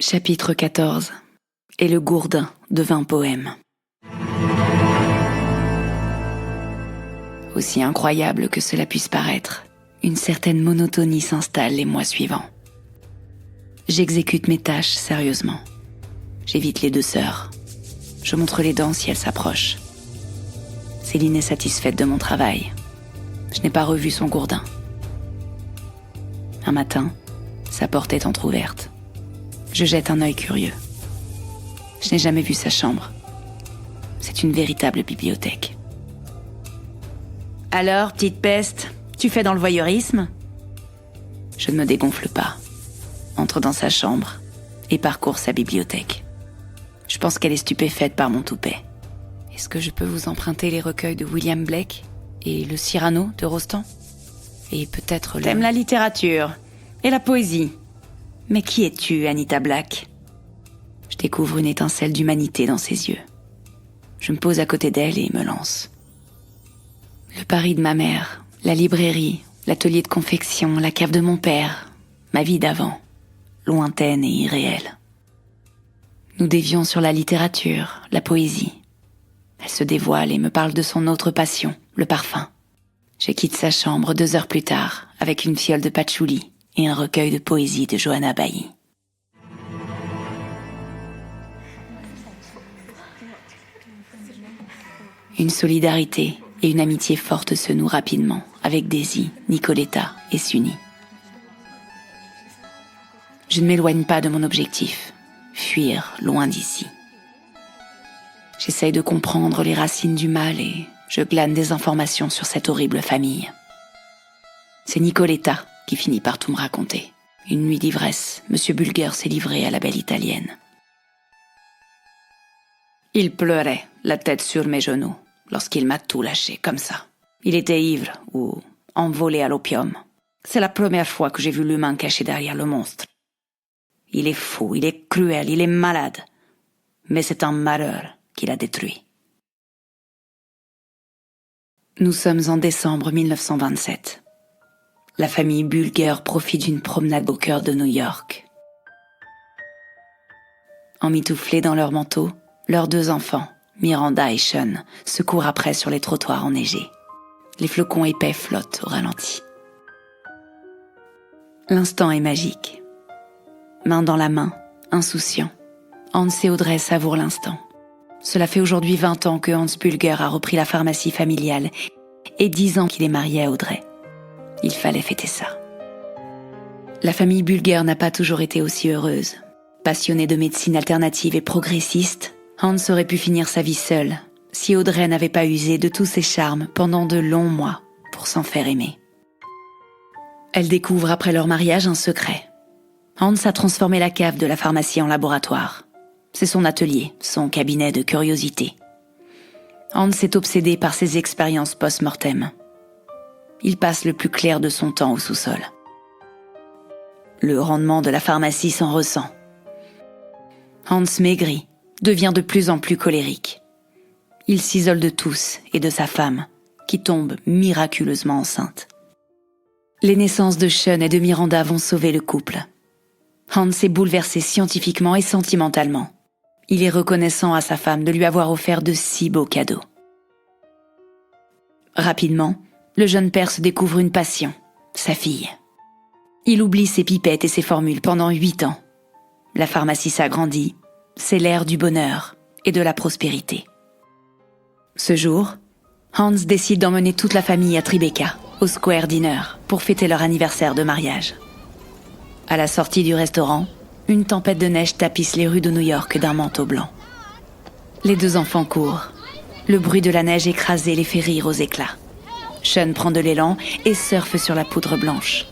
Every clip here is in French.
Chapitre 14. Et le gourdin devint poème. Aussi incroyable que cela puisse paraître, une certaine monotonie s'installe les mois suivants. J'exécute mes tâches sérieusement. J'évite les deux sœurs. Je montre les dents si elles s'approchent. Céline est satisfaite de mon travail. Je n'ai pas revu son gourdin. Un matin, sa porte est entr'ouverte. Je jette un œil curieux. Je n'ai jamais vu sa chambre. C'est une véritable bibliothèque. « Alors, petite peste, tu fais dans le voyeurisme ?» Je ne me dégonfle pas. Entre dans sa chambre et parcours sa bibliothèque. Je pense qu'elle est stupéfaite par mon toupet. Est-ce que je peux vous emprunter les recueils de William Blake et le Cyrano de Rostand ? Et peut-être le... T'aimes la littérature et la poésie. Mais qui es-tu, Anita Black ? Je découvre une étincelle d'humanité dans ses yeux. Je me pose à côté d'elle et me lance. Le Paris de ma mère, la librairie, l'atelier de confection, la cave de mon père, ma vie d'avant, lointaine et irréelle. Nous dévions sur la littérature, la poésie. Elle se dévoile et me parle de son autre passion, le parfum. Je quitte sa chambre 2 heures plus tard, avec une fiole de patchouli et un recueil de poésie de Johanna Bailly. Une solidarité et une amitié forte se nouent rapidement avec Daisy, Nicoletta et Sunny. Je ne m'éloigne pas de mon objectif, fuir loin d'ici. J'essaye de comprendre les racines du mal et je glane des informations sur cette horrible famille. C'est Nicoletta qui finit par tout me raconter. Une nuit d'ivresse, Monsieur Bulger s'est livré à la belle italienne. Il pleurait, la tête sur mes genoux, lorsqu'il m'a tout lâché, comme ça. Il était ivre ou envolé à l'opium. C'est la première fois que j'ai vu l'humain caché derrière le monstre. Il est fou, il est cruel, il est malade. Mais c'est un malheur qui l'a détruit. Nous sommes en décembre 1927. La famille Bulger profite d'une promenade au cœur de New York. Emmitouflés dans leurs manteaux, leurs 2 enfants, Miranda et Sean, se courent après sur les trottoirs enneigés. Les flocons épais flottent au ralenti. L'instant est magique. Main dans la main, insouciant, Hans et Audrey savourent l'instant. Cela fait aujourd'hui 20 ans que Hans Bulger a repris la pharmacie familiale et 10 ans qu'il est marié à Audrey. Il fallait fêter ça. La famille Bulger n'a pas toujours été aussi heureuse. Passionnée de médecine alternative et progressiste, Hans aurait pu finir sa vie seul si Audrey n'avait pas usé de tous ses charmes pendant de longs mois pour s'en faire aimer. Elle découvre après leur mariage un secret. Hans a transformé la cave de la pharmacie en laboratoire. C'est son atelier, son cabinet de curiosité. Hans est obsédé par ses expériences post-mortem. Il passe le plus clair de son temps au sous-sol. Le rendement de la pharmacie s'en ressent. Hans maigrit, devient de plus en plus colérique. Il s'isole de tous et de sa femme, qui tombe miraculeusement enceinte. Les naissances de Sean et de Miranda vont sauver le couple. Hans est bouleversé scientifiquement et sentimentalement. Il est reconnaissant à sa femme de lui avoir offert de si beaux cadeaux. Rapidement, le jeune père se découvre une passion, sa fille. Il oublie ses pipettes et ses formules pendant 8 ans. La pharmacie s'agrandit, c'est l'ère du bonheur et de la prospérité. Ce jour, Hans décide d'emmener toute la famille à Tribeca, au Square Dinner, pour fêter leur anniversaire de mariage. À la sortie du restaurant, une tempête de neige tapisse les rues de New York d'un manteau blanc. Les 2 enfants courent. Le bruit de la neige écrasée les fait rire aux éclats. Sean prend de l'élan et surfe sur la poudre blanche.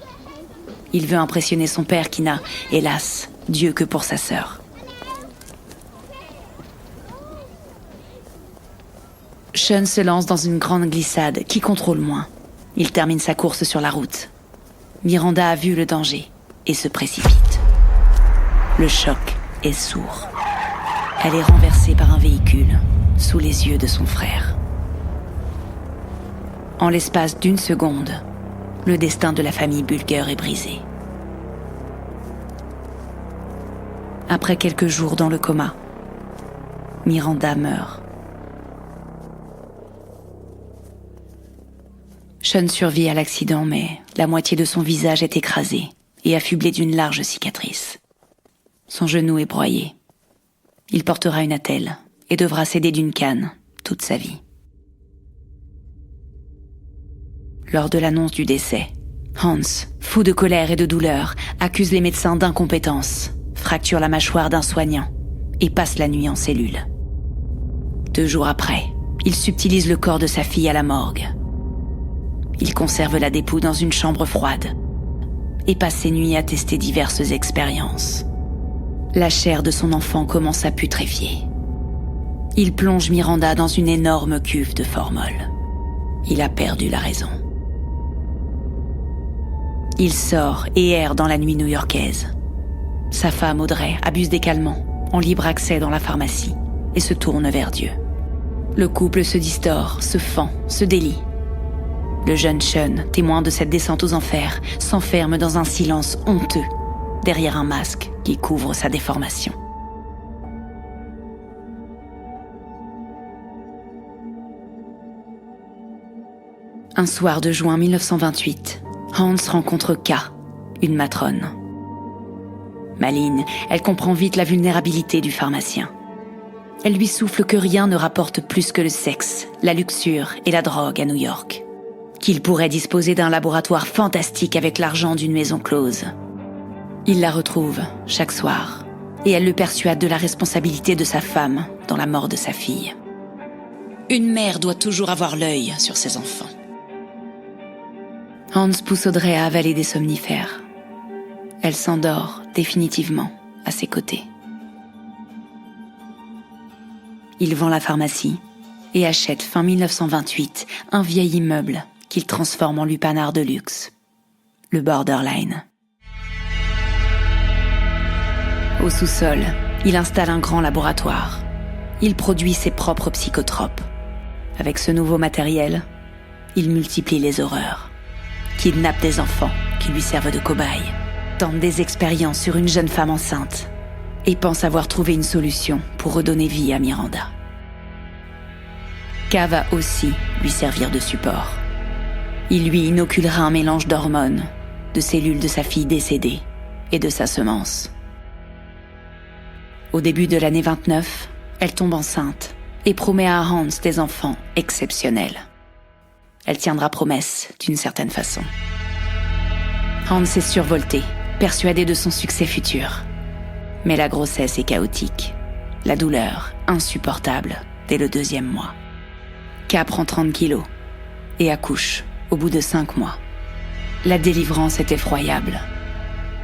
Il veut impressionner son père qui n'a, hélas, Dieu que pour sa sœur. Sean se lance dans une grande glissade qui contrôle moins. Il termine sa course sur la route. Miranda a vu le danger et se précipite. Le choc est sourd. Elle est renversée par un véhicule, sous les yeux de son frère. En l'espace d'1 seconde, le destin de la famille Bulger est brisé. Après quelques jours dans le coma, Miranda meurt. Sean survit à l'accident, mais la moitié de son visage est écrasée et affublé d'une large cicatrice. Son genou est broyé. Il portera une attelle et devra s'aider d'une canne toute sa vie. Lors de l'annonce du décès, Hans, fou de colère et de douleur, accuse les médecins d'incompétence, fracture la mâchoire d'un soignant et passe la nuit en cellule. 2 jours après, il subtilise le corps de sa fille à la morgue. Il conserve la dépouille dans une chambre froide et passe ses nuits à tester diverses expériences. La chair de son enfant commence à putréfier. Il plonge Miranda dans une énorme cuve de formol. Il a perdu la raison. Il sort et erre dans la nuit new-yorkaise. Sa femme, Audrey, abuse des calmants, en libre accès dans la pharmacie, et se tourne vers Dieu. Le couple se distord, se fend, se délie. Le jeune Sean, témoin de cette descente aux enfers, s'enferme dans un silence honteux, derrière un masque qui couvre sa déformation. Un soir de juin 1928, Hans rencontre K, une matrone. Maligne, elle comprend vite la vulnérabilité du pharmacien. Elle lui souffle que rien ne rapporte plus que le sexe, la luxure et la drogue à New York. Qu'il pourrait disposer d'un laboratoire fantastique avec l'argent d'une maison close. Il la retrouve chaque soir et elle le persuade de la responsabilité de sa femme dans la mort de sa fille. Une mère doit toujours avoir l'œil sur ses enfants. Hans pousse Audrey à avaler des somnifères. Elle s'endort définitivement à ses côtés. Il vend la pharmacie et achète fin 1928 un vieil immeuble qu'il transforme en lupanar de luxe, le Borderline. Au sous-sol, il installe un grand laboratoire. Il produit ses propres psychotropes. Avec ce nouveau matériel, il multiplie les horreurs. Kidnappe des enfants qui lui servent de cobayes, tente des expériences sur une jeune femme enceinte et pense avoir trouvé une solution pour redonner vie à Miranda. K va aussi lui servir de support. Il lui inoculera un mélange d'hormones, de cellules de sa fille décédée et de sa semence. Au début de l'année 29, elle tombe enceinte et promet à Hans des enfants exceptionnels. Elle tiendra promesse d'une certaine façon. Hans est survolté, persuadé de son succès futur. Mais la grossesse est chaotique, la douleur insupportable dès le 2e mois. K prend 30 kilos et accouche au bout de 5 mois. La délivrance est effroyable.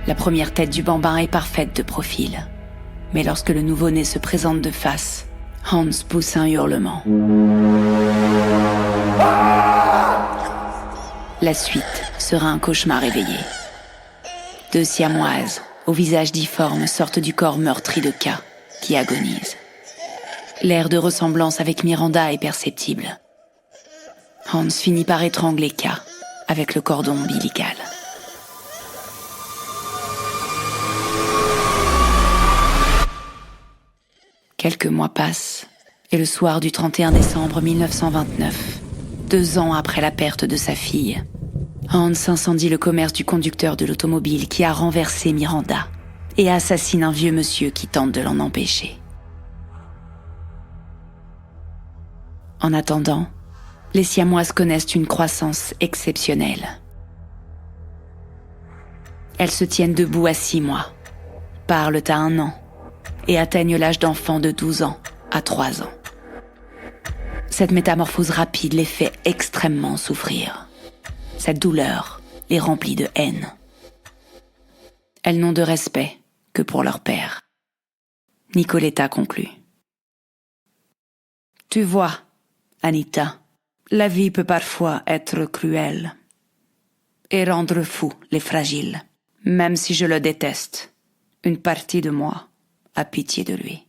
La première tête du bambin est parfaite de profil. Mais lorsque le nouveau-né se présente de face, Hans pousse un hurlement. La suite sera un cauchemar éveillé. 2 siamoises, au visage difforme, sortent du corps meurtri de K, qui agonise. L'air de ressemblance avec Miranda est perceptible. Hans finit par étrangler K, avec le cordon ombilical. Quelques mois passent, et le soir du 31 décembre 1929, 2 ans après la perte de sa fille, Hans incendie le commerce du conducteur de l'automobile qui a renversé Miranda et assassine un vieux monsieur qui tente de l'en empêcher. En attendant, les siamoises connaissent une croissance exceptionnelle. Elles se tiennent debout à 6 mois, parlent à 1 an et atteignent l'âge d'enfant de 12 ans à 3 ans. Cette métamorphose rapide les fait extrêmement souffrir. Cette douleur les remplit de haine. Elles n'ont de respect que pour leur père. Nicoletta conclut. Tu vois, Anita, la vie peut parfois être cruelle et rendre fous les fragiles. Même si je le déteste, une partie de moi a pitié de lui.